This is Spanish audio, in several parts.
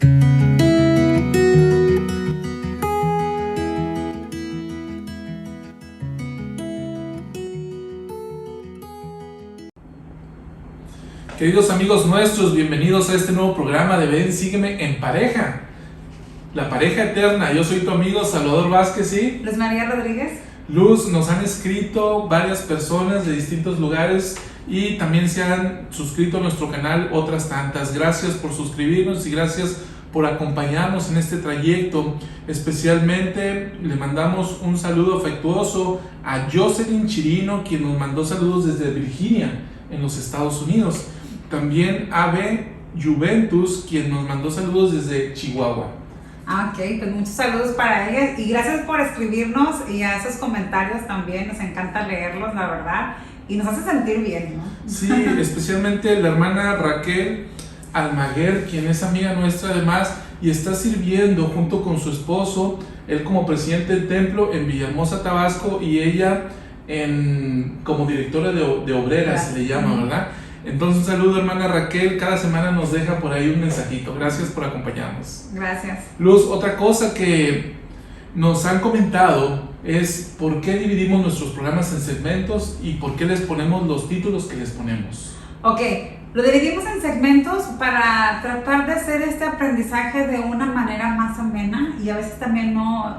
Queridos amigos nuestros, bienvenidos a este nuevo programa de Ven, Sígueme en Pareja, la pareja eterna. Yo soy tu amigo Salvador Vázquez y Luz María Rodríguez. Luz. Nos han escrito varias personas de distintos lugares y también se han suscrito a nuestro canal otras tantas. Gracias por suscribirnos y gracias por acompañarnos en este trayecto. Especialmente le mandamos un saludo afectuoso a Jocelyn Chirino, quien nos mandó saludos desde Virginia, en los Estados Unidos. También Ave Juventus, quien nos mandó saludos desde Chihuahua. Ok, pues muchos saludos para ellas y gracias por escribirnos y a esos comentarios también. Nos encanta leerlos, la verdad, y nos hace sentir bien, ¿no? Sí, especialmente la hermana Raquel Almaguer, quien es amiga nuestra además y está sirviendo junto con su esposo, él como presidente del templo en Villahermosa, Tabasco, y ella como directora de obreras, se le llama, ¿verdad? Entonces un saludo, hermana Raquel, cada semana nos deja por ahí un mensajito. Gracias por acompañarnos. Gracias. Luz, otra cosa que nos han comentado es por qué dividimos nuestros programas en segmentos y por qué les ponemos los títulos que les ponemos. Ok, lo dividimos en segmentos para tratar de hacer este aprendizaje de una manera más amena y a veces también no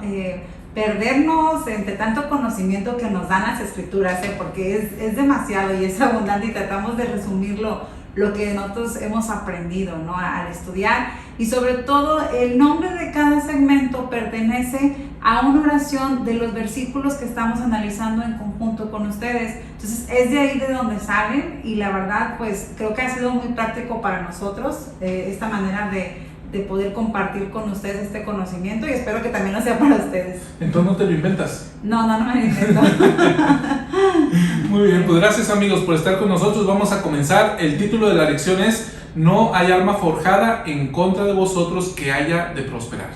perdernos entre tanto conocimiento que nos dan las escrituras, porque es demasiado y es abundante y tratamos de resumir lo que nosotros hemos aprendido, ¿no? Al estudiar. Y sobre todo el nombre de cada segmento pertenece a una oración de los versículos que estamos analizando en conjunto con ustedes. Entonces es de ahí de donde salen y la verdad pues creo que ha sido muy práctico para nosotros esta manera de poder compartir con ustedes este conocimiento y espero que también lo sea para ustedes. Entonces no te lo inventas. No me lo invento. Muy bien, pues gracias amigos por estar con nosotros. Vamos a comenzar. El título de la lección es: No hay arma forjada en contra de vosotros que haya de prosperar.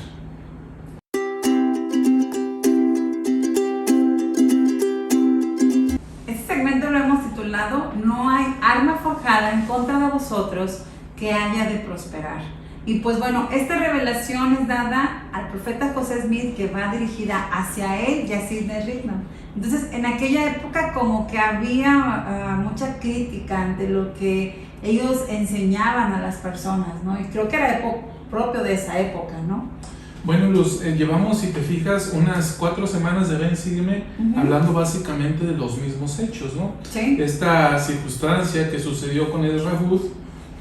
Este segmento lo hemos titulado No hay arma forjada en contra de vosotros que haya de prosperar. Y pues bueno, esta revelación es dada al profeta José Smith, que va dirigida hacia él y a Sidney Rigdon. Entonces, en aquella época como que había mucha crítica ante lo que ellos enseñaban a las personas, ¿no? Y creo que era propio de esa época, ¿no? Bueno, Luz, llevamos, si te fijas, unas 4 semanas de Ven, Sígueme, hablando básicamente de los mismos hechos, ¿no? Sí. Esta circunstancia que sucedió con Ezra Booth.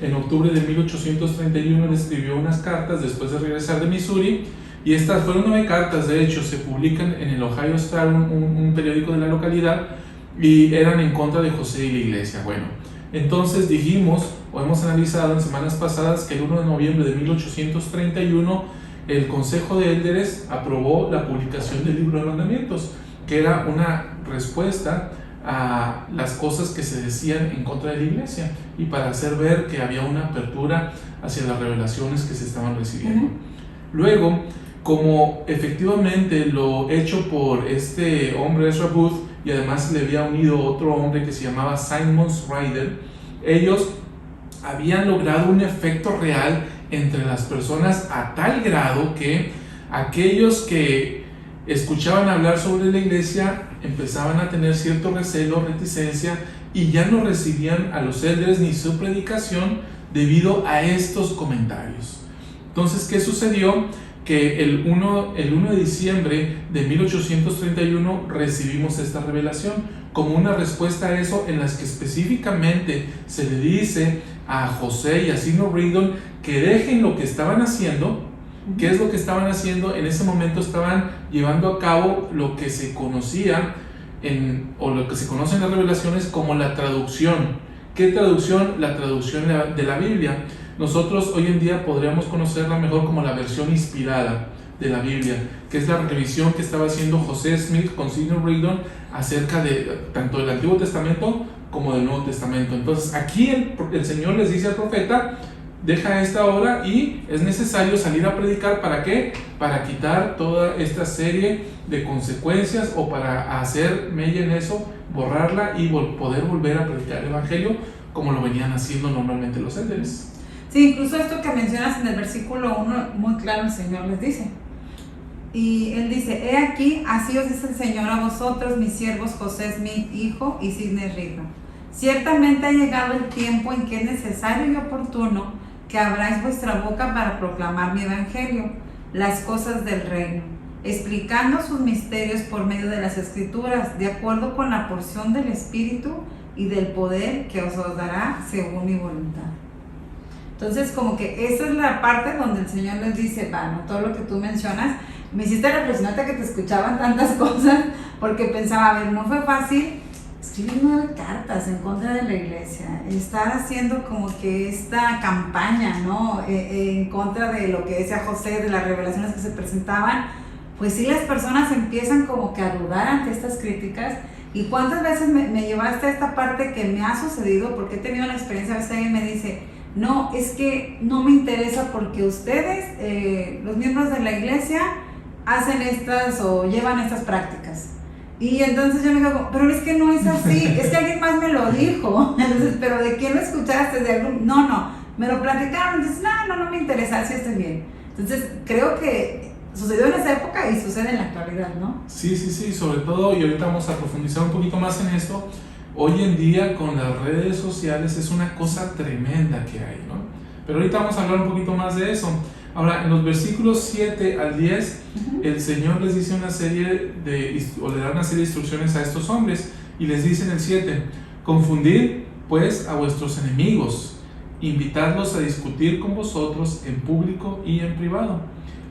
En octubre de 1831 él escribió unas cartas después de regresar de Missouri y estas fueron 9 cartas, de hecho se publican en el Ohio Star, un periódico de la localidad, y eran en contra de José y la iglesia. Bueno, entonces dijimos o hemos analizado en semanas pasadas que el 1 de noviembre de 1831 el Consejo de Élderes aprobó la publicación del Libro de Mandamientos, que era una respuesta a las cosas que se decían en contra de la iglesia y para hacer ver que había una apertura hacia las revelaciones que se estaban recibiendo. Luego, como efectivamente lo hecho por este hombre Ezra Booth y además le había unido otro hombre que se llamaba Simon Ryder, ellos habían logrado un efecto real entre las personas a tal grado que aquellos que escuchaban hablar sobre la iglesia empezaban a tener cierto recelo, reticencia, y ya no recibían a los líderes ni su predicación debido a estos comentarios. Entonces, ¿qué sucedió? Que el 1 de diciembre de 1831 recibimos esta revelación como una respuesta a eso, en las que específicamente se le dice a José y a Sidney Rigdon que dejen lo que estaban haciendo. ¿Qué es lo que estaban haciendo? En ese momento estaban llevando a cabo lo que se conocía o lo que se conoce en las revelaciones como la traducción. ¿Qué traducción? La traducción de la Biblia. Nosotros hoy en día podríamos conocerla mejor como la versión inspirada de la Biblia, que es la revisión que estaba haciendo José Smith con Sidney Rigdon acerca de tanto del Antiguo Testamento como del Nuevo Testamento. Entonces aquí el Señor les dice al profeta: deja esta obra y es necesario salir a predicar. ¿Para qué? Para quitar toda esta serie de consecuencias o para hacer mella en eso, borrarla y poder volver a predicar el Evangelio como lo venían haciendo normalmente los líderes. Sí, incluso esto que mencionas en el versículo 1, muy claro el Señor les dice. Y Él dice, he aquí, así os dice el Señor a vosotros, mis siervos José Smith, hijo, y Sidney Rigdon. Ciertamente ha llegado el tiempo en que es necesario y oportuno que abráis vuestra boca para proclamar mi evangelio, las cosas del reino, explicando sus misterios por medio de las Escrituras, de acuerdo con la porción del Espíritu y del poder que os dará según mi voluntad. Entonces, como que esa es la parte donde el Señor les dice, bueno, todo lo que tú mencionas, me hiciste reflexionar que te escuchaban tantas cosas, porque pensaba, a ver, no fue fácil escribir 9 cartas en contra de la iglesia, estar haciendo como que esta campaña, ¿no? En contra de lo que decía José, de las revelaciones que se presentaban. Pues sí, las personas empiezan como que a dudar ante estas críticas. ¿Y cuántas veces me llevaste a esta parte que me ha sucedido? Porque he tenido la experiencia, a veces alguien me dice, no, es que no me interesa porque ustedes, los miembros de la iglesia, hacen estas o llevan estas prácticas. Y entonces yo me digo, pero es que no es así, es que alguien más me lo dijo. Entonces, pero ¿de quién lo escuchaste? ¿De algún? No, me lo platicaron. Entonces, no me interesa, así estoy bien. Entonces, creo que sucedió en esa época y sucede en la actualidad, ¿no? Sí, sobre todo, y ahorita vamos a profundizar un poquito más en esto. Hoy en día con las redes sociales es una cosa tremenda que hay, ¿no? Pero ahorita vamos a hablar un poquito más de eso. Ahora, en los versículos 7 al 10, el Señor les dice una serie o le da una serie de instrucciones a estos hombres, y les dice en el 7, confundid pues a vuestros enemigos, invitadlos a discutir con vosotros en público y en privado,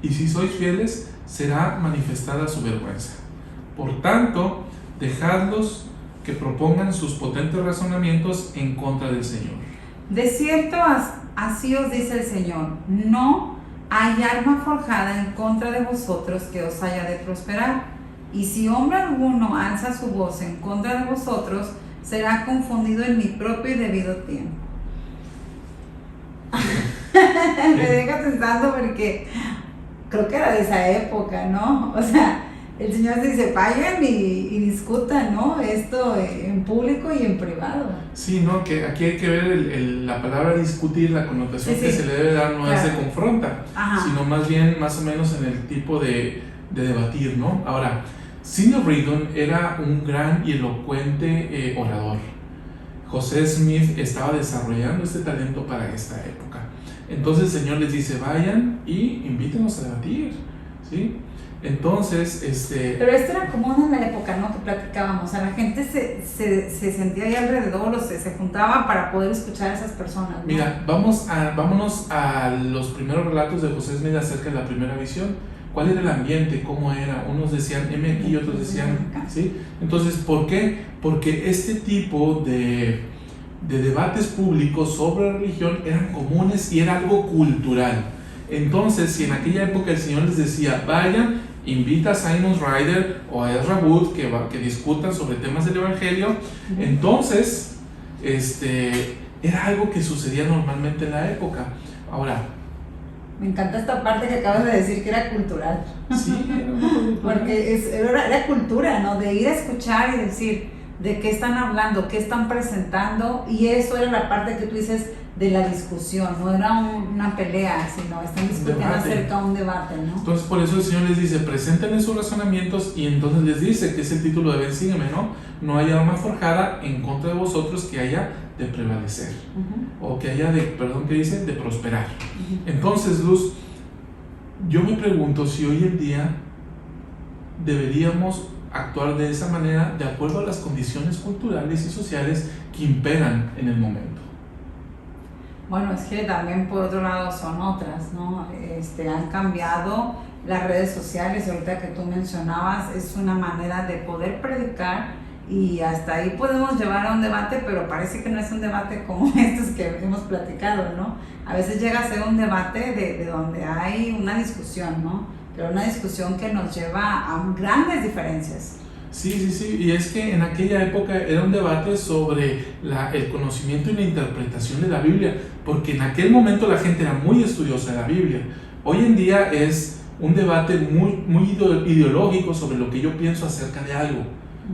y si sois fieles, será manifestada su vergüenza. Por tanto, dejadlos que propongan sus potentes razonamientos en contra del Señor. De cierto, así os dice el Señor, no hay arma forjada en contra de vosotros que os haya de prosperar, y si hombre alguno alza su voz en contra de vosotros, será confundido en mi propio y debido tiempo. Me deja pensando porque creo que era de esa época, ¿no? O sea, el Señor dice, vayan y discutan, ¿no? Esto en público y en privado. Sí, ¿no? Que aquí hay que ver la palabra discutir, la connotación que se le debe dar no es de confronta, sino más bien, más o menos en el tipo de debatir, ¿no? Ahora, Sidney Rigdon era un gran y elocuente orador. José Smith estaba desarrollando este talento para esta época. Entonces el Señor les dice, vayan y invítenos a debatir, ¿sí? Entonces, Pero esto era común en la época, ¿no? Que platicábamos, o sea, la gente se sentía ahí alrededor, o se juntaba para poder escuchar a esas personas, ¿no? Mira, vámonos a los primeros relatos de José Smith acerca de la primera visión. ¿Cuál era el ambiente? ¿Cómo era? Unos decían M aquí, otros decían, ¿sí? Entonces, ¿por qué? Porque este tipo de debates públicos sobre religión eran comunes y era algo cultural. Entonces, si en aquella época el Señor les decía, vayan, invita a Simon Ryder o a Ezra Wood que discutan sobre temas del Evangelio, entonces era algo que sucedía normalmente en la época. Ahora, me encanta esta parte que acabas de decir que era cultural. Sí, era porque era cultura, ¿no? De ir a escuchar y decir de qué están hablando, qué están presentando, y eso era la parte que tú dices de la discusión, no era una pelea, sino están discutiendo acerca de un debate, ¿no? Entonces por eso el Señor les dice, preséntenle sus razonamientos, y entonces les dice, que es el título de Ven, sígueme, ¿no? No hay arma forjada en contra de vosotros que haya de prevalecer, o que haya de prosperar. Entonces, Luz, yo me pregunto si hoy en día deberíamos actuar de esa manera de acuerdo a las condiciones culturales y sociales que imperan en el momento. Bueno, es que también por otro lado son otras, ¿no? Han cambiado las redes sociales, ahorita que tú mencionabas, es una manera de poder predicar, y hasta ahí podemos llevar a un debate, pero parece que no es un debate como estos que hemos platicado, ¿no? A veces llega a ser un debate de donde hay una discusión, ¿no? Pero una discusión que nos lleva a grandes diferencias. Sí, y es que en aquella época era un debate sobre el conocimiento y la interpretación de la Biblia, porque en aquel momento la gente era muy estudiosa de la Biblia. Hoy en día es un debate muy ideológico sobre lo que yo pienso acerca de algo,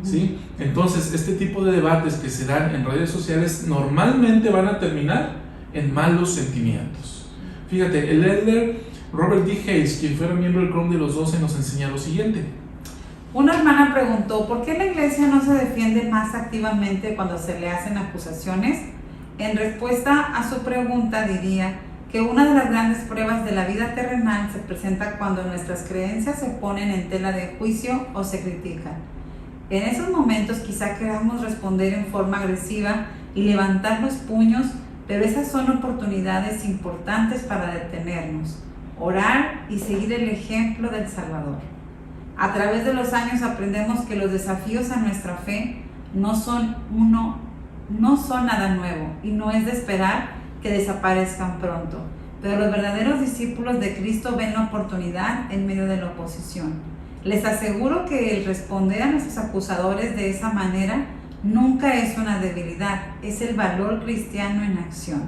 ¿sí? Entonces, este tipo de debates que se dan en redes sociales normalmente van a terminar en malos sentimientos. Fíjate, el elder Robert D. Hayes, quien fuera miembro del Quórum de los 12, nos enseña lo siguiente. Una hermana preguntó, ¿por qué la iglesia no se defiende más activamente cuando se le hacen acusaciones? En respuesta a su pregunta diría que una de las grandes pruebas de la vida terrenal se presenta cuando nuestras creencias se ponen en tela de juicio o se critican. En esos momentos quizá queramos responder en forma agresiva y levantar los puños, pero esas son oportunidades importantes para detenernos, orar y seguir el ejemplo del Salvador. A través de los años aprendemos que los desafíos a nuestra fe no son nada nuevo y no es de esperar que desaparezcan pronto. Pero los verdaderos discípulos de Cristo ven la oportunidad en medio de la oposición. Les aseguro que el responder a nuestros acusadores de esa manera nunca es una debilidad, es el valor cristiano en acción.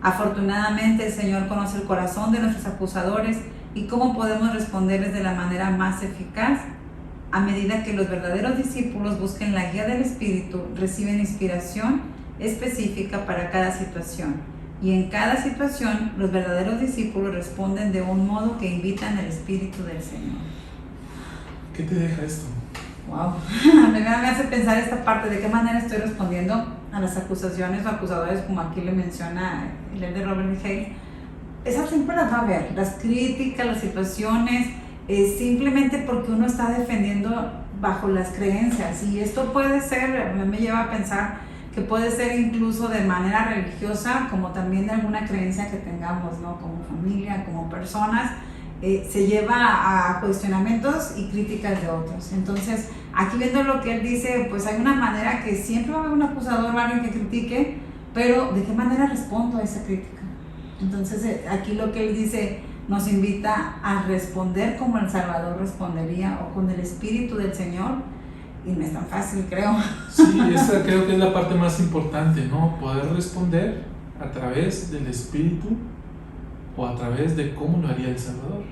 Afortunadamente el Señor conoce el corazón de nuestros acusadores y cómo podemos responderles de la manera más eficaz. A medida que los verdaderos discípulos busquen la guía del Espíritu, reciben inspiración específica para cada situación. Y en cada situación, los verdaderos discípulos responden de un modo que invitan el Espíritu del Señor. ¿Qué te deja esto? Wow, me hace pensar esta parte, de qué manera estoy respondiendo a las acusaciones o acusadores, como aquí le menciona el de Robert Hayes. Esas siempre las va a ver, las críticas, las situaciones, simplemente porque uno está defendiendo bajo las creencias. Y esto puede ser, me lleva a pensar que puede ser incluso de manera religiosa, como también de alguna creencia que tengamos, ¿no? Como familia, como personas, se lleva a cuestionamientos y críticas de otros. Entonces, aquí viendo lo que él dice, pues hay una manera que siempre va a haber un acusador o alguien que critique, pero ¿de qué manera respondo a esa crítica? Entonces, aquí lo que él dice nos invita a responder como el Salvador respondería o con el Espíritu del Señor, y no es tan fácil, creo. Sí, esa creo que es la parte más importante, ¿no? Poder responder a través del Espíritu o a través de cómo lo haría el Salvador.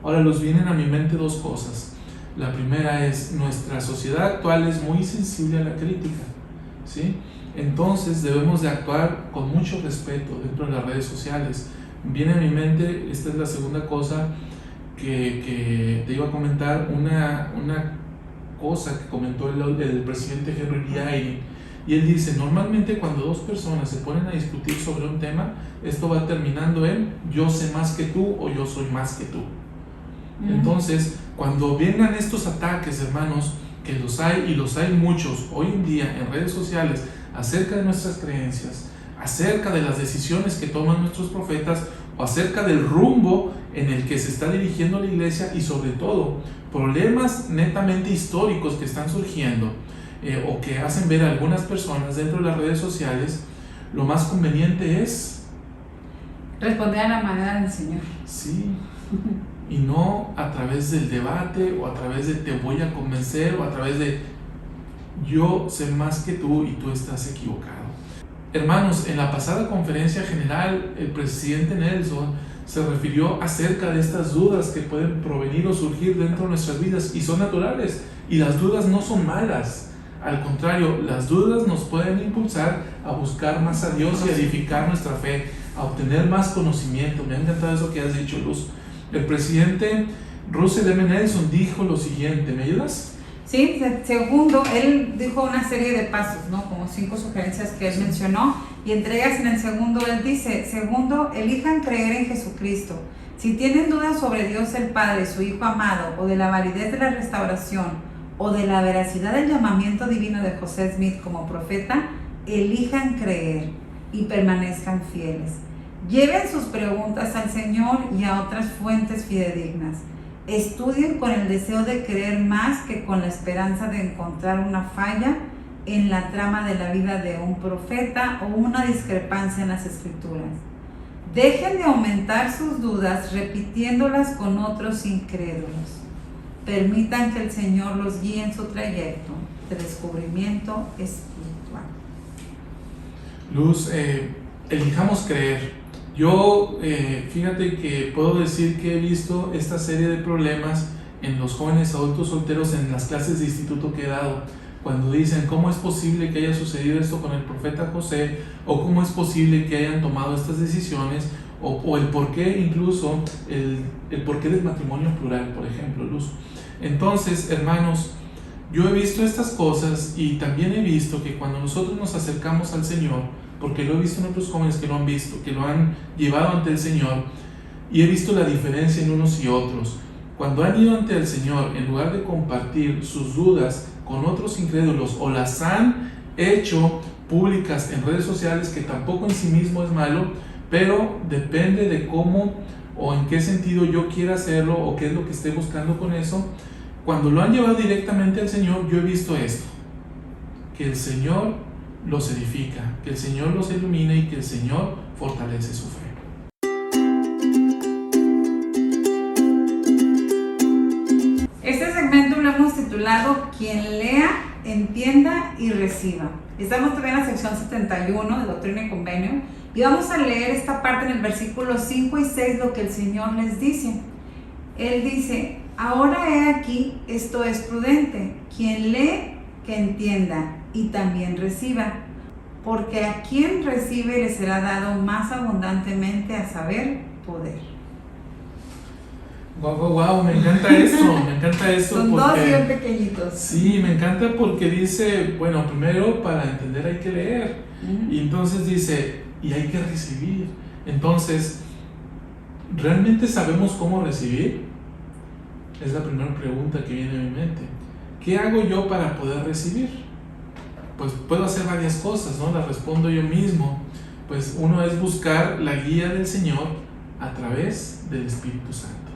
Ahora, nos vienen a mi mente dos cosas. La primera es, nuestra sociedad actual es muy sensible a la crítica, ¿sí? Entonces debemos de actuar con mucho respeto dentro de las redes sociales. Viene a mi mente, esta es la segunda cosa que te iba a comentar, una cosa que comentó el presidente Henry B. Eyring, y él dice, normalmente cuando dos personas se ponen a discutir sobre un tema, esto va terminando en yo sé más que tú o yo soy más que tú. Entonces, cuando vengan estos ataques, hermanos, que los hay y los hay muchos hoy en día en redes sociales acerca de nuestras creencias, acerca de las decisiones que toman nuestros profetas o acerca del rumbo en el que se está dirigiendo la iglesia, y sobre todo problemas netamente históricos que están surgiendo o que hacen ver a algunas personas dentro de las redes sociales, lo más conveniente es responder a la manera del Señor. Sí, y no a través del debate o a través de te voy a convencer o a través de yo sé más que tú y tú estás equivocado. Hermanos, en la pasada conferencia general, el presidente Nelson se refirió acerca de estas dudas que pueden provenir o surgir dentro de nuestras vidas, y son naturales, y las dudas no son malas. Al contrario, las dudas nos pueden impulsar a buscar más a Dios y a edificar nuestra fe, a obtener más conocimiento. Me ha encantado eso que has dicho, Luz. El presidente Russell M. Nelson dijo lo siguiente, ¿me ayudas? Sí, segundo, él dijo una serie de pasos, ¿no? Como 5 sugerencias que él mencionó, y entre ellas en el segundo él dice, segundo, elijan creer en Jesucristo. Si tienen dudas sobre Dios el Padre, su Hijo amado, o de la validez de la restauración, o de la veracidad del llamamiento divino de José Smith como profeta, elijan creer y permanezcan fieles. Lleven sus preguntas al Señor y a otras fuentes fidedignas. Estudien con el deseo de creer más que con la esperanza de encontrar una falla en la trama de la vida de un profeta o una discrepancia en las Escrituras. Dejen de aumentar sus dudas repitiéndolas con otros incrédulos. Permitan que el Señor los guíe en su trayecto de descubrimiento espiritual. Luz, elijamos creer. Yo, fíjate que puedo decir que he visto esta serie de problemas en los jóvenes adultos solteros en las clases de instituto que he dado. cuando dicen cómo es posible que haya sucedido esto con el profeta José, o cómo es posible que hayan tomado estas decisiones, o el por qué, incluso el porqué del matrimonio plural, por ejemplo, Luz. Entonces, hermanos, yo he visto estas cosas y también he visto que cuando nosotros nos acercamos al Señor, porque lo he visto en otros jóvenes que lo han visto, que lo han llevado ante el Señor, y he visto la diferencia en unos y otros. Cuando han ido ante el Señor, en lugar de compartir sus dudas con otros incrédulos, o las han hecho públicas en redes sociales, que tampoco en sí mismo es malo, pero depende de cómo o en qué sentido yo quiera hacerlo, o qué es lo que esté buscando con eso. Cuando lo han llevado directamente al Señor, yo he visto esto: que el Señor los edifica, que el Señor los ilumina y que el Señor fortalece su fe. Este segmento lo hemos titulado Quien lea, entienda y reciba. Estamos todavía en la sección 71 de Doctrina y Convenio, y vamos a leer esta parte en el versículo 5 y 6, lo que el Señor les dice. Él dice: ahora he aquí, esto es prudente, quien lee, que entienda y también reciba, porque a quien recibe le será dado más abundantemente, a saber, poder. Wow, me encanta esto. Son porque, dos bien pequeñitos. Sí, me encanta porque dice, bueno, primero para entender hay que leer, y entonces dice, y hay que recibir. Entonces, ¿realmente sabemos cómo recibir? Es la primera pregunta que viene a mi mente. ¿Qué hago yo para poder recibir? Pues puedo hacer varias cosas, ¿no? Las respondo yo mismo. Pues uno es buscar la guía del Señor a través del Espíritu Santo,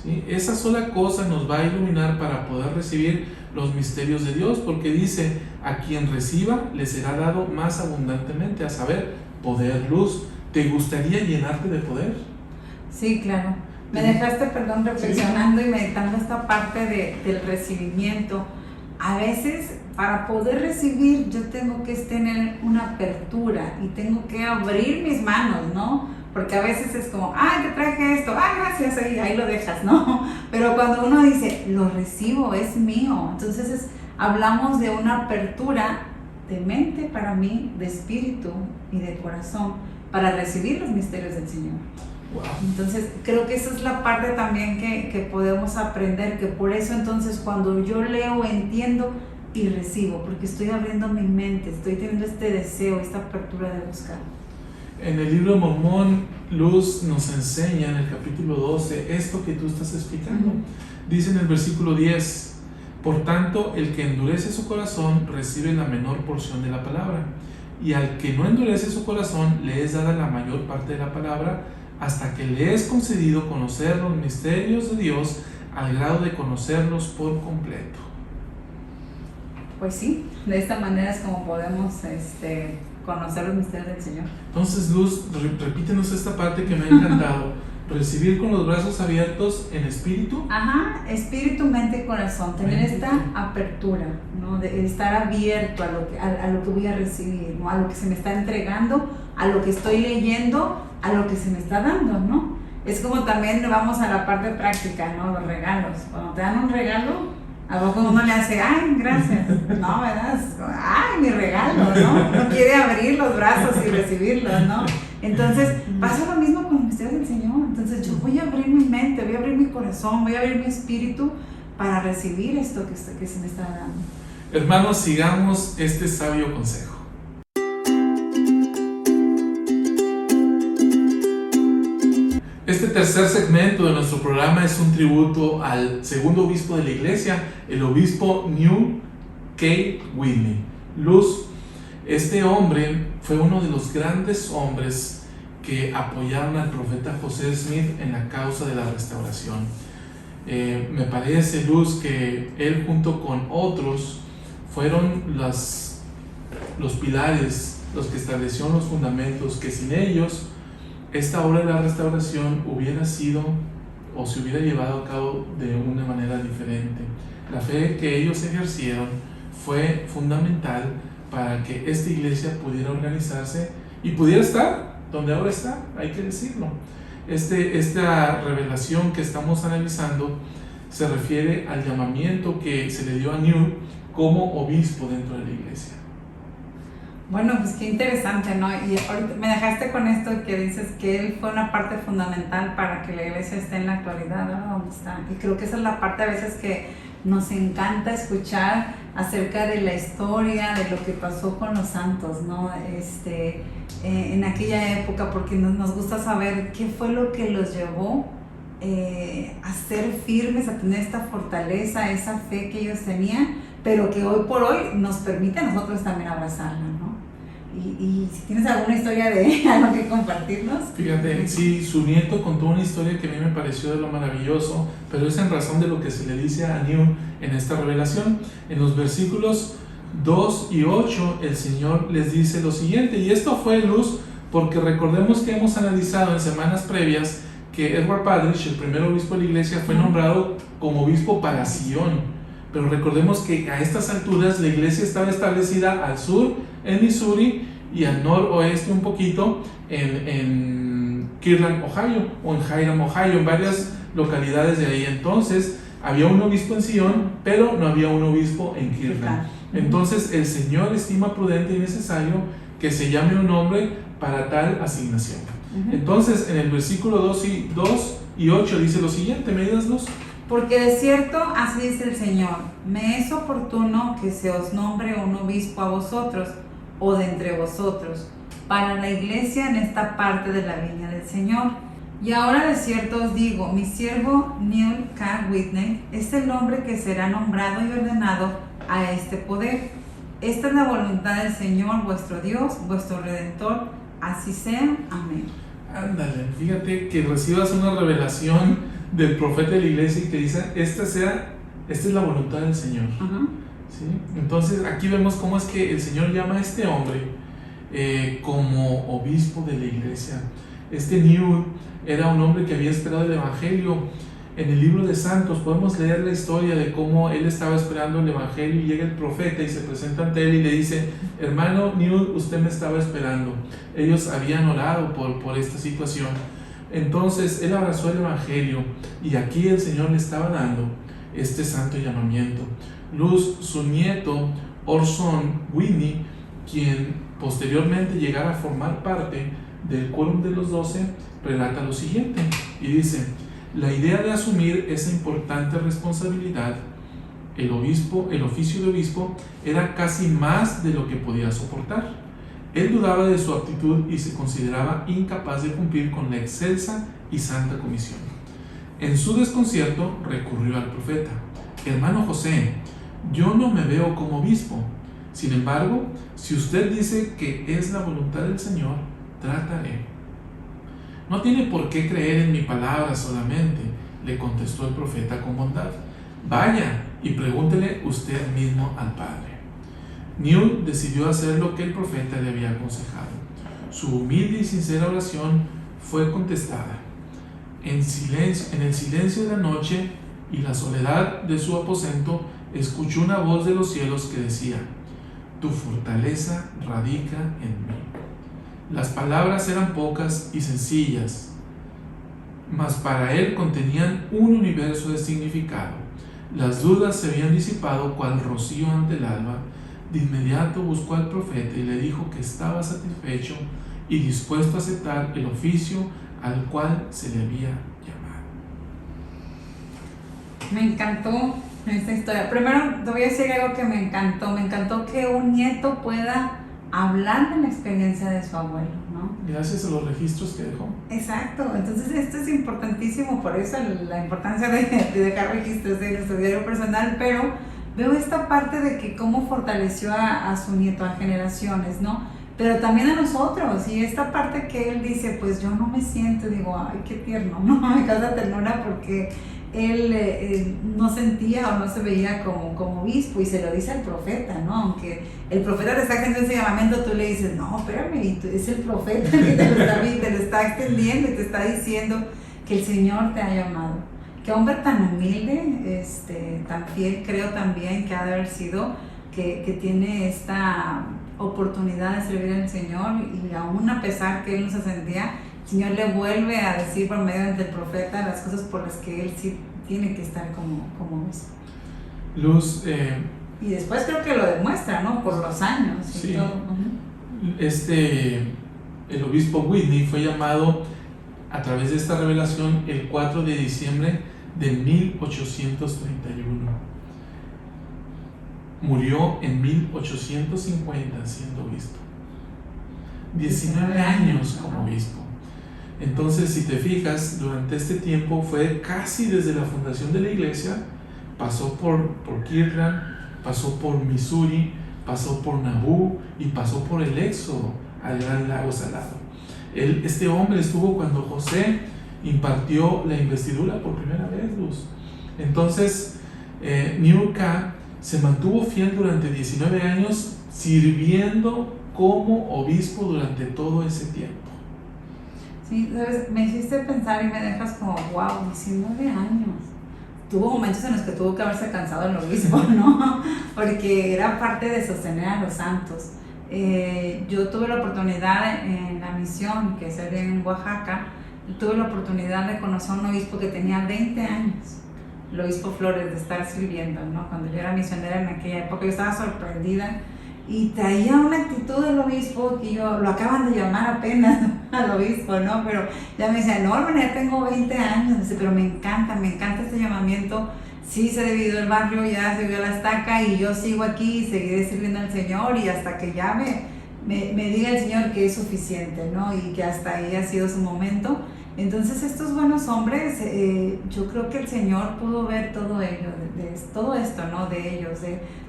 ¿sí? Esa sola cosa nos va a iluminar para poder recibir los misterios de Dios, porque dice, a quien reciba le será dado más abundantemente, a saber, poder, luz. ¿Te gustaría llenarte de poder? Sí, claro. Me dejaste, reflexionando y meditando esta parte del recibimiento. A veces, para poder recibir, yo tengo que tener una apertura y tengo que abrir mis manos, ¿no? Porque a veces es como, ay, te traje esto, ay, gracias, ahí lo dejas, ¿no? Pero cuando uno dice, lo recibo, es mío, entonces hablamos de una apertura de mente para mí, de espíritu y de corazón, para recibir los misterios del Señor. Wow. Entonces creo que esa es la parte también que podemos aprender, que por eso entonces cuando yo leo, entiendo y recibo, porque estoy abriendo mi mente, estoy teniendo este deseo, esta apertura de buscar. En el libro de Mormón, Luz nos enseña en el capítulo 12 esto que tú estás explicando. Dice en el versículo 10, por tanto, el que endurece su corazón recibe la menor porción de la palabra, y al que no endurece su corazón le es dada la mayor parte de la palabra, hasta que le es concedido conocer los misterios de Dios al grado de conocerlos por completo. Pues sí, de esta manera es como podemos conocer los misterios del Señor. Entonces, Luz, repítenos esta parte que me ha encantado. Recibir con los brazos abiertos en espíritu. Ajá, espíritu, mente y corazón. Tener esta apertura, ¿no? De estar abierto a lo que voy a recibir, ¿no? A lo que se me está entregando, a lo que estoy leyendo, a lo que se me está dando, ¿no? Es como también vamos a la parte práctica, ¿no? Los regalos. Cuando te dan un regalo, a poco uno le hace, ay, gracias. No, ¿verdad? Ay, mi regalo, ¿no? Uno quiere abrir los brazos y recibirlo, ¿no? Entonces, pasa lo mismo con los misterios del Señor. Entonces, yo voy a abrir mi mente, voy a abrir mi corazón, voy a abrir mi espíritu para recibir esto que se me está dando. Hermanos, sigamos este sabio consejo. Este tercer segmento de nuestro programa es un tributo al segundo obispo de la iglesia, el obispo New K. Whitney. Luz, este hombre fue uno de los grandes hombres que apoyaron al profeta José Smith en la causa de la restauración. Me parece, Luz, que él junto con otros fueron los pilares, los que establecieron los fundamentos, que sin ellos esta obra de la restauración hubiera sido o se hubiera llevado a cabo de una manera diferente. La fe que ellos ejercieron fue fundamental para que esta iglesia pudiera organizarse y pudiera estar donde ahora está, hay que decirlo. Esta revelación que estamos analizando se refiere al llamamiento que se le dio a New como obispo dentro de la iglesia. Bueno, pues qué interesante, ¿no? Y ahorita me dejaste con esto que dices que él fue una parte fundamental para que la iglesia esté en la actualidad, ¿no? Donde está. Y creo que esa es la parte a veces que nos encanta escuchar acerca de la historia, de lo que pasó con los santos, ¿no? En aquella época, porque nos gusta saber qué fue lo que los llevó a ser firmes, a tener esta fortaleza, esa fe que ellos tenían, pero que hoy por hoy nos permite a nosotros también abrazarla, ¿no? Y si tienes alguna historia de algo que compartirnos. Fíjate, sí, su nieto contó una historia que a mí me pareció de lo maravilloso, pero es en razón de lo que se le dice a Newt en esta revelación. En los versículos 2 y 8, el Señor les dice lo siguiente, y esto fue luz, porque recordemos que hemos analizado en semanas previas que Edward Padrich, el primer obispo de la iglesia, fue nombrado como obispo para Sion. Pero recordemos que a estas alturas la iglesia estaba establecida al sur en Missouri y al noroeste un poquito en Kirtland, Ohio, o en Hiram, Ohio, en varias localidades de ahí. Entonces había un obispo en Sion, pero no había un obispo en Kirtland. Entonces el Señor estima prudente y necesario que se llame un hombre para tal asignación. Entonces en el versículo 2 y 8 dice lo siguiente, ¿me ayudas, Luz? Porque de cierto, así dice el Señor, me es oportuno que se os nombre un obispo a vosotros, o de entre vosotros, para la iglesia en esta parte de la viña del Señor. Y ahora de cierto os digo, mi siervo Newt K. Whitney es el hombre que será nombrado y ordenado a este poder. Esta es la voluntad del Señor, vuestro Dios, vuestro Redentor, así sea. Amén. Ándale, fíjate que recibas una revelación del profeta de la iglesia y que dice, esta es la voluntad del Señor. ¿Sí? Entonces aquí vemos cómo es que el Señor llama a este hombre como obispo de la iglesia. Este Newt era un hombre que había esperado el evangelio. En el libro de Santos podemos leer la historia de cómo él estaba esperando el evangelio y llega el profeta y se presenta ante él y le dice, hermano Newt, usted me estaba esperando. Ellos habían orado por esta situación. Entonces él abrazó el evangelio y aquí el Señor le estaba dando este santo llamamiento. Luz, su nieto Orson Whitney, quien posteriormente llegara a formar parte del quórum de los 12, relata lo siguiente y dice, la idea de asumir esa importante responsabilidad, el oficio de obispo, era casi más de lo que podía soportar. Él dudaba de su aptitud y se consideraba incapaz de cumplir con la excelsa y santa comisión. En su desconcierto recurrió al profeta, hermano José, yo no me veo como obispo. Sin embargo, si usted dice que es la voluntad del Señor, trataré. No tiene por qué creer en mi palabra solamente, le contestó el profeta con bondad. Vaya y pregúntele usted mismo al Padre. Newt decidió hacer lo que el profeta le había aconsejado. Su humilde y sincera oración fue contestada. En el silencio de la noche y la soledad de su aposento, escuchó una voz de los cielos que decía, tu fortaleza radica en mí. Las palabras eran pocas y sencillas, mas para él contenían un universo de significado. Las dudas se habían disipado cual rocío ante el alba. De inmediato buscó al profeta y le dijo que estaba satisfecho y dispuesto a aceptar el oficio al cual se le había llamado. Me encantó esta historia. Primero te voy a decir algo que me encantó. Me encantó que un nieto pueda hablar de la experiencia de su abuelo, ¿no? Gracias a los registros que dejó. Exacto, entonces esto es importantísimo, por eso la importancia de dejar registros de nuestro diario personal, pero veo esta parte de que cómo fortaleció a su nieto, a generaciones, ¿no? Pero también a nosotros, y esta parte que él dice, pues yo no me siento, digo, ay, qué tierno, ¿no? Me causa ternura porque él no sentía o no se veía como obispo, y se lo dice al profeta, ¿no? Aunque el profeta te está haciendo ese llamamiento, tú le dices, no, espérame, es el profeta que te lo está extendiendo y te está diciendo que el Señor te ha llamado. Qué hombre tan humilde, tan fiel, creo también que ha de haber sido, que tiene esta oportunidad de servir al Señor, y aún a pesar que él no se sentía, el Señor le vuelve a decir por medio del profeta las cosas por las que él sí tiene que estar como obispo. Luz, Y después creo que lo demuestra, ¿no? Por los años y Sí. todo. El obispo Whitney fue llamado a través de esta revelación el 4 de diciembre de 1831. Murió en 1850 siendo obispo. 19 años como obispo. Entonces, si te fijas, durante este tiempo fue casi desde la fundación de la iglesia, pasó por Kirtland, pasó por Missouri, pasó por Nauvoo y pasó por el éxodo al Gran Lago Salado. Este hombre estuvo cuando José impartió la investidura por primera vez, Luz. Entonces, Niurka se mantuvo fiel durante 19 años, sirviendo como obispo durante todo ese tiempo. Sí, ¿sabes? Me hiciste pensar y me dejas como, wow, 19 años. Tuvo momentos en los que tuvo que haberse cansado el obispo, ¿no? Porque era parte de sostener a los santos. Yo tuve la oportunidad en la misión, que es en Oaxaca, tuve la oportunidad de conocer a un obispo que tenía 20 años, el obispo Flores, de estar sirviendo, ¿no? Cuando yo era misionera en aquella época, yo estaba sorprendida y traía una actitud del obispo que lo acaban de llamar apenas al obispo, ¿no? Pero ya me decía, no, hermana, ya tengo 20 años, dice, pero me encanta este llamamiento. Sí, se dividió el barrio, ya se vio la estaca y yo sigo aquí y seguiré sirviendo al Señor y hasta que ya me diga el Señor que es suficiente, ¿no? Y que hasta ahí ha sido su momento. Entonces estos buenos hombres, yo creo que el Señor pudo ver todo ello, todo esto, ¿no? De ellos,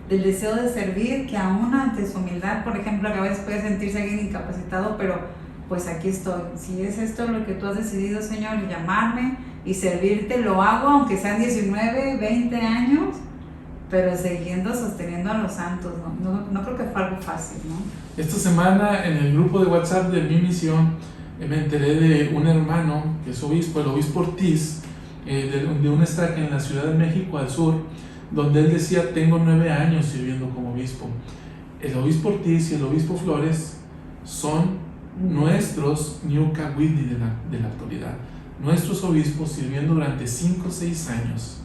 del deseo de servir, que aún ante su humildad, por ejemplo, que a veces puede sentirse alguien incapacitado, pero pues aquí estoy. Si es esto lo que tú has decidido, Señor, y llamarme y servirte, lo hago, aunque sean 19, 20 años, pero sosteniendo a los santos, no creo que fue algo fácil, ¿no? Esta semana en el grupo de WhatsApp de mi misión me enteré de un hermano que es obispo, el obispo Ortiz, de una estaca en la Ciudad de México al sur, donde él decía, tengo 9 años sirviendo como obispo. El obispo Ortiz y el obispo Flores son nuestros Niurka Whitney de la actualidad, nuestros obispos sirviendo durante 5 o 6 años.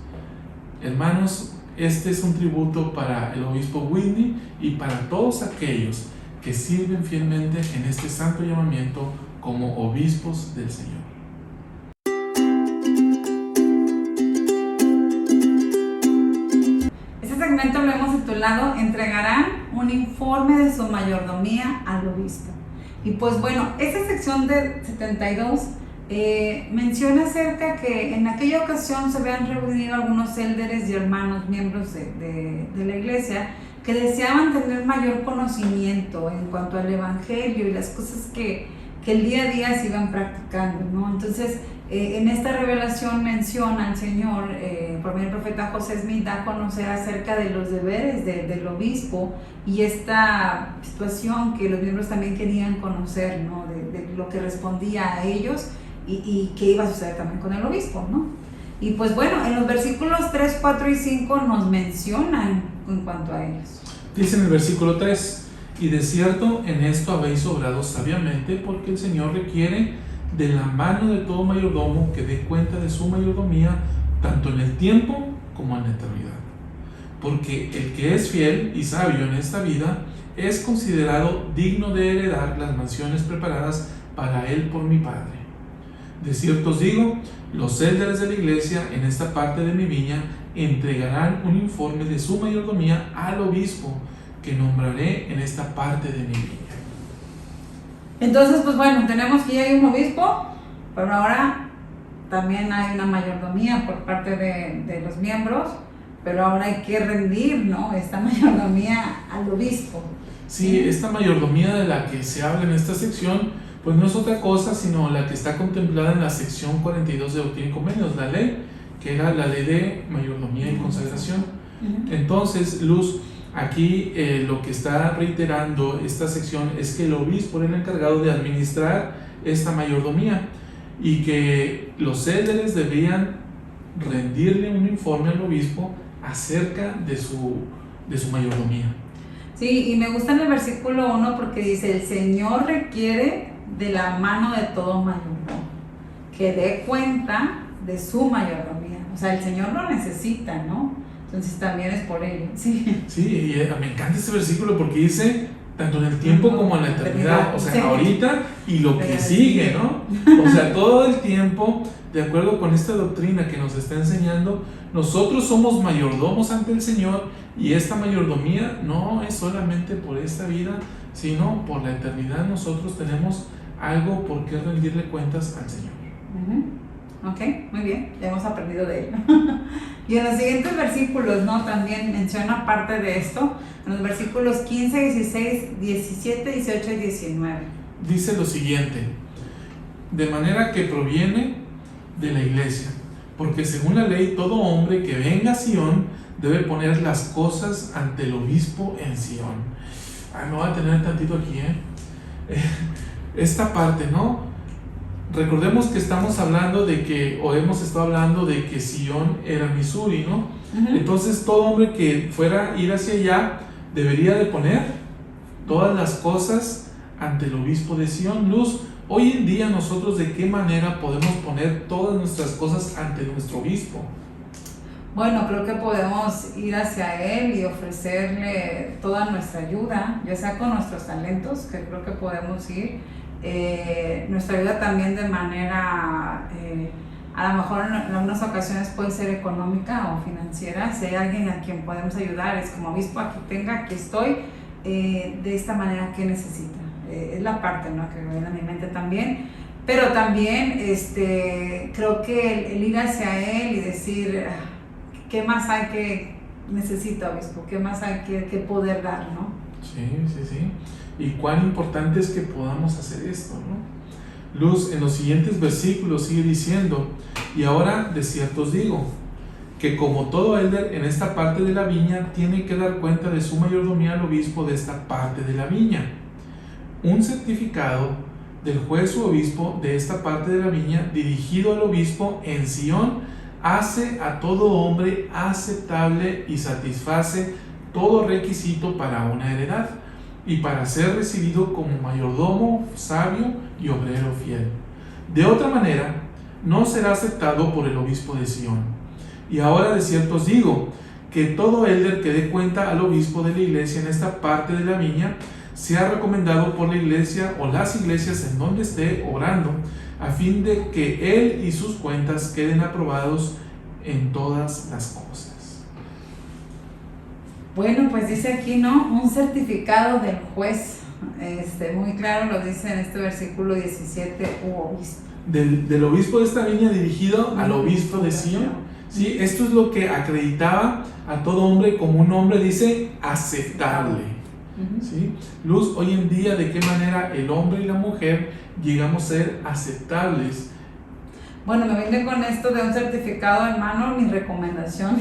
Hermanos, este es un tributo para el obispo Whitney y para todos aquellos que sirven fielmente en este santo llamamiento como obispos del Señor. Este segmento lo hemos titulado Entregarán un informe de su mayordomía al obispo. Y pues bueno, esta sección de 72 menciona acerca que en aquella ocasión se habían reunido algunos élderes y hermanos miembros de la iglesia que deseaban tener mayor conocimiento en cuanto al evangelio y las cosas que el día a día se iban practicando, ¿no? Entonces, en esta revelación menciona al Señor, por medio del profeta José Smith, da a conocer acerca de los deberes del obispo y esta situación que los miembros también querían conocer, ¿no? De lo que respondía a ellos y qué iba a suceder también con el obispo, ¿no? Y pues bueno, en los versículos 3, 4 y 5 nos mencionan en cuanto a ellos. Dice en el versículo 3, y de cierto en esto habéis obrado sabiamente, porque el Señor requiere de la mano de todo mayordomo que dé cuenta de su mayordomía, tanto en el tiempo como en la eternidad. Porque el que es fiel y sabio en esta vida es considerado digno de heredar las mansiones preparadas para él por mi Padre. De cierto os digo, los élderes de la iglesia en esta parte de mi viña entregarán un informe de su mayordomía al obispo que nombraré en esta parte de mi viña. Entonces, pues bueno, tenemos que ya hay un obispo, pero ahora también hay una mayordomía por parte de los miembros, pero ahora hay que rendir, ¿no?, esta mayordomía al obispo. Sí, esta mayordomía de la que se habla en esta sección, pues no es otra cosa sino la que está contemplada en la sección 42 de Doctrina y Convenios, la ley, que era la ley de mayordomía y consagración. Entonces, Luz, aquí lo que está reiterando esta sección es que el obispo era el encargado de administrar esta mayordomía y que los élderes debían rendirle un informe al obispo acerca de su mayordomía. Sí, y me gusta en el versículo 1 porque dice, el Señor requiere de la mano de todo mayordomo que dé cuenta de su mayordomía. O sea, el Señor lo necesita, ¿no? Entonces también es por ello, sí. Sí, y me encanta este versículo porque dice tanto en el tiempo como en la eternidad, o sea, sí. ahorita y lo que sigue, ¿no? O sea, todo el tiempo, de acuerdo con esta doctrina que nos está enseñando, nosotros somos mayordomos ante el Señor, y esta mayordomía no es solamente por esta vida, sino por la eternidad. Nosotros tenemos algo por qué rendirle cuentas al Señor. Ok, muy bien, ya hemos aprendido de ello. Y en los siguientes versículos, ¿no? También menciona parte de esto, en los versículos 15, 16, 17, 18 y 19. Dice lo siguiente: de manera que proviene de la iglesia, porque según la ley todo hombre que venga a Sión debe poner las cosas ante el obispo en Sión. Me voy a tener tantito aquí, esta parte, ¿no? Recordemos que estamos hablando de que, o hemos estado hablando de que Sión era Missouri, ¿no? Entonces todo hombre que fuera a ir hacia allá debería de poner todas las cosas ante el obispo de Sión. Luz, hoy en día nosotros ¿de qué manera podemos poner todas nuestras cosas ante nuestro obispo? Bueno, creo que podemos ir hacia él y ofrecerle toda nuestra ayuda, ya sea con nuestros talentos, que creo que podemos ir, nuestra ayuda también de manera, a lo mejor en algunas ocasiones puede ser económica o financiera. Si hay alguien a quien podemos ayudar, es como obispo, aquí estoy, de esta manera, ¿qué necesita? Es la parte, ¿no?, que viene a mi mente también. Pero también creo que el ir hacia él y decir, ¿qué más hay que necesita, obispo? ¿Qué más hay que poder dar, no? Sí. Y cuán importante es que podamos hacer esto, ¿no? Luz, en los siguientes versículos sigue diciendo: y ahora de cierto os digo, que como todo elder en esta parte de la viña tiene que dar cuenta de su mayordomía al obispo de esta parte de la viña. Un certificado del juez o obispo de esta parte de la viña, dirigido al obispo en Sión, hace a todo hombre aceptable y satisface todo requisito para una heredad y para ser recibido como mayordomo sabio y obrero fiel. De otra manera, no será aceptado por el obispo de Sión. Y ahora de cierto os digo, que todo elder que dé cuenta al obispo de la iglesia en esta parte de la viña, sea recomendado por la iglesia o las iglesias en donde esté orando, a fin de que él y sus cuentas queden aprobados en todas las cosas. Bueno, pues dice aquí, ¿no?, un certificado del juez, muy claro lo dice en este versículo 17, obispo. Del obispo de esta viña dirigido al obispo de Sión. Sí, esto es lo que acreditaba a todo hombre como un hombre, dice, aceptable. ¿Sí? Luz, hoy en día, ¿de qué manera el hombre y la mujer llegamos a ser aceptables? Bueno, me vine con esto de un certificado en mano, mi recomendación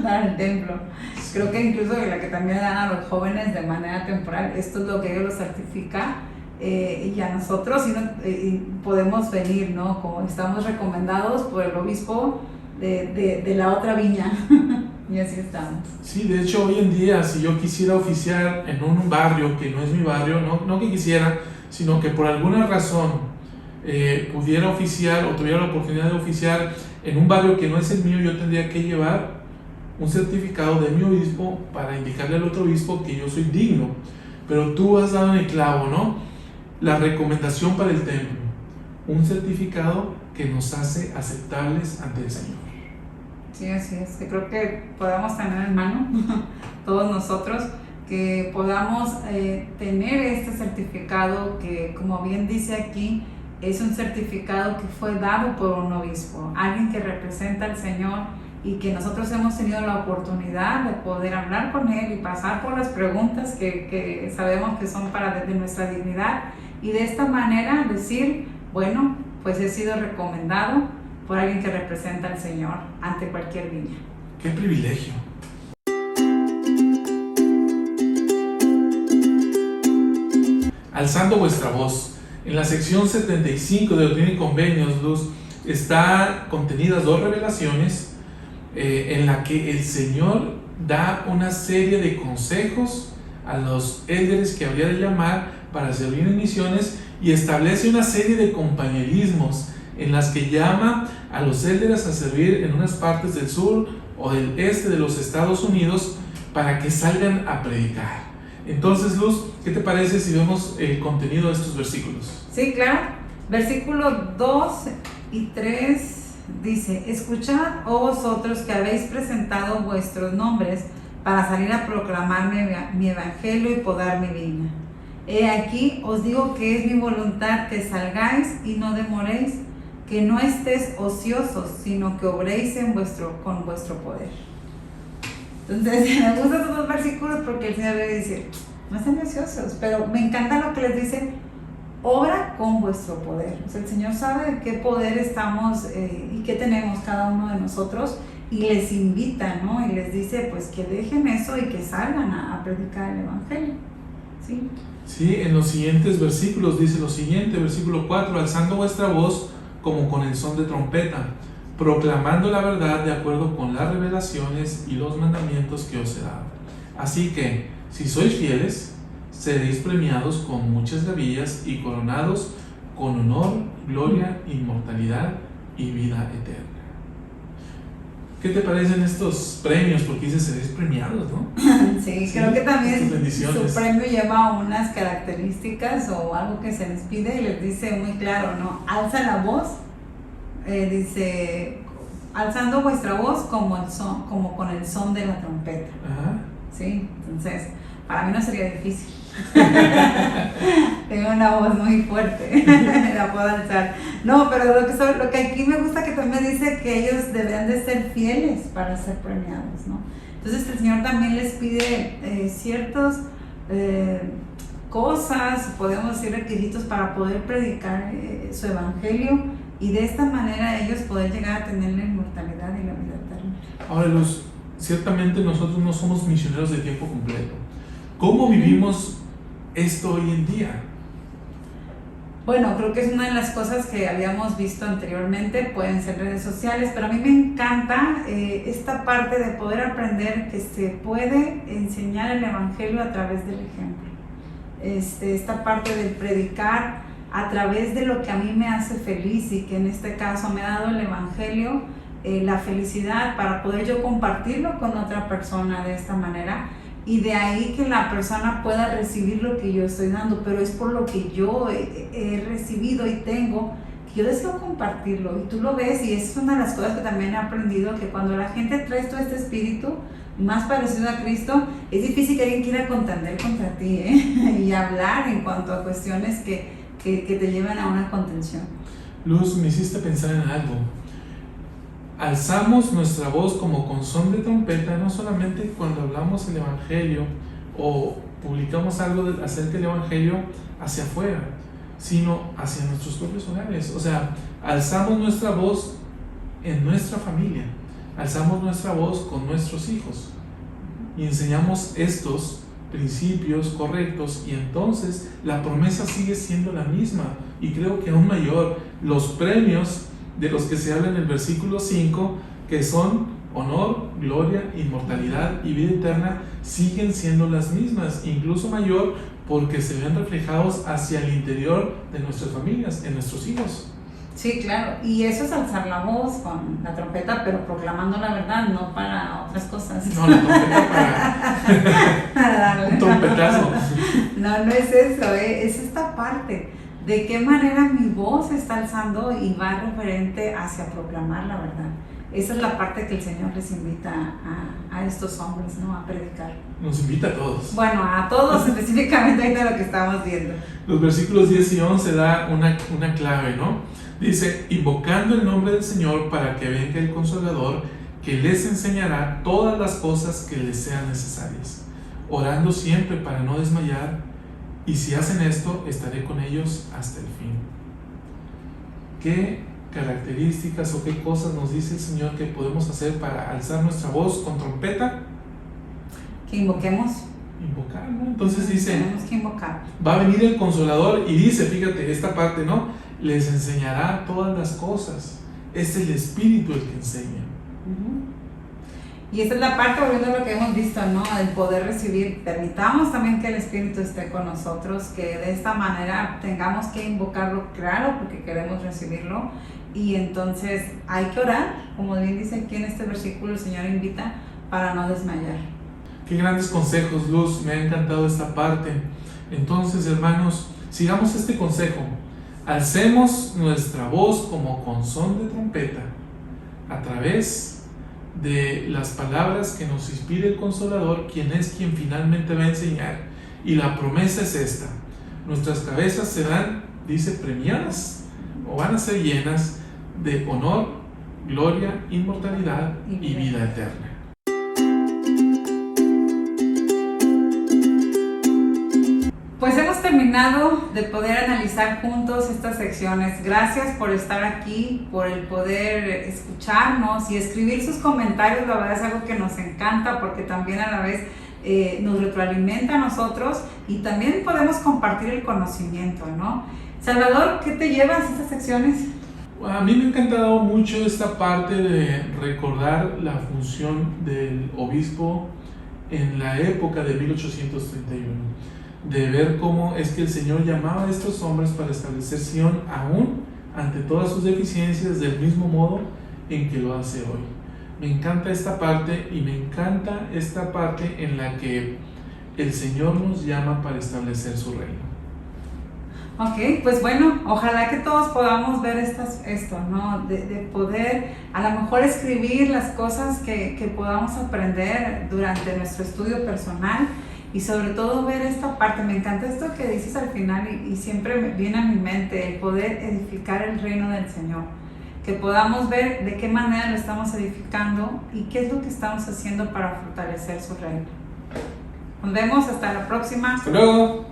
para el templo. Creo que incluso la que también dan a los jóvenes de manera temporal, esto es lo que ellos lo certifica, y a nosotros podemos venir, ¿no?, como estamos recomendados por el obispo de la otra viña. Y así estamos. Sí, de hecho hoy en día, si yo quisiera oficiar en un barrio que no es mi barrio, no que quisiera, sino que por alguna razón pudiera oficiar o tuviera la oportunidad de oficiar en un barrio que no es el mío, yo tendría que llevar un certificado de mi obispo para indicarle al otro obispo que yo soy digno. Pero tú has dado en el clavo, ¿no? La recomendación para el templo, un certificado que nos hace aceptables ante el Señor. Sí, así es, que creo que podamos tener en mano todos nosotros, que podamos tener este certificado que, como bien dice aquí, es un certificado que fue dado por un obispo, alguien que representa al Señor, y que nosotros hemos tenido la oportunidad de poder hablar con él y pasar por las preguntas que sabemos que son para desde nuestra dignidad, y de esta manera decir, bueno, pues he sido recomendado por alguien que representa al Señor ante cualquier viña. ¡Qué privilegio! Alzando vuestra voz. En la sección 75 de Doctrina y Convenios, Luz, están contenidas dos revelaciones en la que el Señor da una serie de consejos a los élderes que habría de llamar para servir en misiones, y establece una serie de compañerismos en las que llama a los élderes a servir en unas partes del sur, o del este de los Estados Unidos para que salgan a predicar. Entonces, Luz, ¿qué te parece si vemos el contenido de estos versículos? Sí, claro. Versículos 2 y 3 dice: escuchad, oh vosotros que habéis presentado vuestros nombres para salir a proclamar mi evangelio y podar mi viña. He aquí, os digo que es mi voluntad que salgáis y no demoréis, que no estéis ociosos, sino que obréis con vuestro poder. Entonces, me gustan estos dos versículos porque el Señor le dice: no estén ociosos, pero me encanta lo que les dice: obra con vuestro poder. O sea, el Señor sabe de qué poder estamos y qué tenemos cada uno de nosotros, y les invita, ¿no? Y les dice pues que dejen eso y que salgan a predicar el evangelio. ¿Sí? Sí, en los siguientes versículos dice lo siguiente, versículo 4: alzando vuestra voz como con el son de trompeta, proclamando la verdad de acuerdo con las revelaciones y los mandamientos que os he dado. Así que, si sois fieles, seréis premiados con muchas gavillas y coronados con honor, gloria, inmortalidad y vida eterna. ¿Qué te parecen estos premios? Porque dice seréis premiados, ¿no? Sí, creo que también su premio lleva unas características o algo que se les pide, y les dice muy claro, ¿no? Alza la voz, dice, alzando vuestra voz como con el son de la trompeta. Ajá. Sí, entonces, para mí no sería difícil. Tengo una voz muy fuerte, la puedo alzar. No, pero lo que aquí me gusta que también dice que ellos deben de ser fieles para ser premiados, ¿no? Entonces el Señor también les pide ciertas cosas, podemos decir requisitos, para poder predicar su evangelio, y de esta manera ellos poder llegar a tener la inmortalidad y la vida eterna. Ahora, Luz, ciertamente nosotros no somos misioneros de tiempo completo. ¿Cómo vivimos esto hoy en día? Bueno, creo que es una de las cosas que habíamos visto anteriormente, pueden ser redes sociales, pero a mí me encanta esta parte de poder aprender que se puede enseñar el evangelio a través del ejemplo. Esta parte del predicar a través de lo que a mí me hace feliz, y que en este caso me ha dado el evangelio, la felicidad para poder yo compartirlo con otra persona de esta manera. Y de ahí que la persona pueda recibir lo que yo estoy dando, pero es por lo que yo he recibido y tengo, que yo deseo compartirlo. Y tú lo ves, y es una de las cosas que también he aprendido, que cuando la gente trae todo este espíritu más parecido a Cristo, es difícil que alguien quiera contender contra ti, y hablar en cuanto a cuestiones que te llevan a una contención. Luz, me hiciste pensar en algo. Alzamos nuestra voz como con son de trompeta, no solamente cuando hablamos el evangelio o publicamos algo acerca del evangelio hacia afuera, sino hacia nuestros propios hogares. O sea, alzamos nuestra voz en nuestra familia, alzamos nuestra voz con nuestros hijos y enseñamos estos principios correctos, y entonces la promesa sigue siendo la misma, y creo que aún mayor. Los premios de los que se habla en el versículo 5, que son honor, gloria, inmortalidad y vida eterna, siguen siendo las mismas, incluso mayor, porque se ven reflejados hacia el interior de nuestras familias, en nuestros hijos. Sí, claro, y eso es alzar la voz con la trompeta, pero proclamando la verdad, no para otras cosas. No, la trompeta para un trompetazo. No es eso, es esta parte. ¿De qué manera mi voz está alzando y va referente hacia proclamar la verdad? Esa es la parte que el Señor les invita a estos hombres, ¿no? A predicar. Nos invita a todos. Bueno, a todos específicamente de lo que estamos viendo. Los versículos 10 y 11 da una clave, ¿no? Dice: invocando el nombre del Señor para que venga el Consolador, que les enseñará todas las cosas que les sean necesarias, orando siempre para no desmayar. Y si hacen esto, estaré con ellos hasta el fin. ¿Qué características o qué cosas nos dice el Señor que podemos hacer para alzar nuestra voz con trompeta? Que invoquemos. Invocar, ¿no? Entonces dice, tenemos que invocar. Va a venir el Consolador, y dice, fíjate, esta parte, ¿no? Les enseñará todas las cosas. Es el Espíritu el que enseña. Y esa es la parte, volviendo a lo que hemos visto, ¿no? El poder recibir. Permitamos también que el Espíritu esté con nosotros, que de esta manera tengamos que invocarlo, claro, porque queremos recibirlo. Y entonces hay que orar, como bien dice aquí en este versículo, el Señor invita para no desmayar. Qué grandes consejos, Luz, me ha encantado esta parte. Entonces, hermanos, sigamos este consejo. Alcemos nuestra voz como con son de trompeta a través de las palabras que nos inspire el Consolador, quien finalmente va a enseñar. Y la promesa es esta: nuestras cabezas serán, dice, premiadas, o van a ser llenas de honor, gloria, inmortalidad y vida eterna. Pues hemos terminado de poder analizar juntos estas secciones. Gracias por estar aquí, por el poder escucharnos y escribir sus comentarios. La verdad es algo que nos encanta, porque también a la vez nos retroalimenta a nosotros y también podemos compartir el conocimiento, ¿no? Salvador, ¿qué te llevas estas secciones? A mí me ha encantado mucho esta parte de recordar la función del obispo en la época de 1831. De ver cómo es que el Señor llamaba a estos hombres para establecer Sion aún ante todas sus deficiencias, del mismo modo en que lo hace hoy. Me encanta esta parte, y me encanta esta parte en la que el Señor nos llama para establecer su reino. Ok, pues bueno, ojalá que todos podamos ver esto, ¿no? De poder a lo mejor escribir las cosas que podamos aprender durante nuestro estudio personal. Y sobre todo ver esta parte. Me encanta esto que dices al final, y siempre me viene a mi mente el poder edificar el reino del Señor. Que podamos ver de qué manera lo estamos edificando y qué es lo que estamos haciendo para fortalecer su reino. Nos vemos, hasta la próxima. Hasta luego.